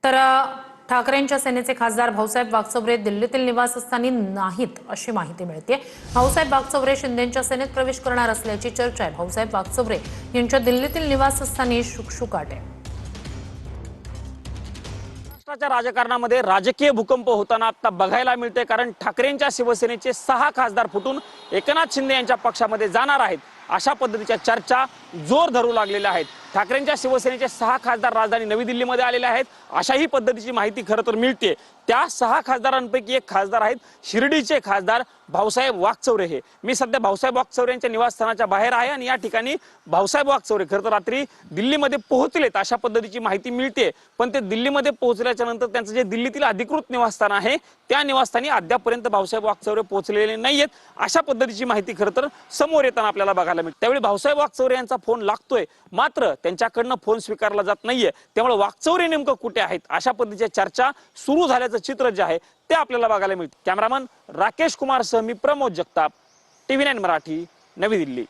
तर ठाकरेंच्या सेनेचे खासदार भाऊसाहेब वागचौरे दिल्लीतील निवासस्थानी नाहीत अशी माहिती मिळते। भाऊसाहेब वागचौरे शिंदेच्या सेनेत प्रवेश करणार असल्याची चर्चा आहे। भाऊसाहेब वागचौरे यांच्या दिल्लीतील निवासस्थानी शुकशुकाट आहे। महाराष्ट्राच्या राजकारणामध्ये राजकीय भूकंप होताना आता बघायला मिळते, कारण ठाकरेंच्या शिवसेनेचे 6 खासदार फुटून एकनाथ शिंदे यांच्या पक्षामध्ये जाणार आहेत अशा पद्धतीच्या चर्चा जोर धरू लागलेल्या आहेत। ठाकरेंच्या शिवसेनेचे 6 खासदार राजधानी नवी दिल्लीमध्ये आलेले आहेत अशाही पद्धतीची माहिती खरं तर मिळते। त्या 6 खासदारांपैकी एक खासदार आहेत शिर्डीचे खासदार भाऊसाहेब वागचौरे। हे मी सध्या भाऊसाहेब वागचौरे यांच्या निवासस्थानाच्या बाहेर आहे आणि या ठिकाणी भाऊसाहेब वागचौरे खरं तर रात्री दिल्लीमध्ये पोहोचलेत अशा पद्धतीची माहिती मिळते। पण ते दिल्लीमध्ये पोहोचल्याच्या नंतर त्यांचं जे दिल्लीतील अधिकृत निवासस्थान आहे त्या निवासस्थानी अद्यापर्यंत भाऊसाहेब वागचौरे पोहोचलेले नाहीयेत अशा पद्धतीची माहिती खरं तर समोर येताना आपल्याला बघायला मिळते। त्यावेळी भाऊसाहेब वागचौरे यांचा फोन लागतोय, मात्र त्यांच्याकडनं फोन स्वीकारला जात नाहीये। त्यामुळे वागचौरे नेमकं कुठे आहेत अशा पद्धतीच्या चर्चा सुरू झाल्याचं चित्र जे आहे ते आपल्याला बघायला मिळते। कॅमेरामन राकेश कुमार सह मी प्रमोद जगताप, TV9 मराठी, नवी दिल्ली।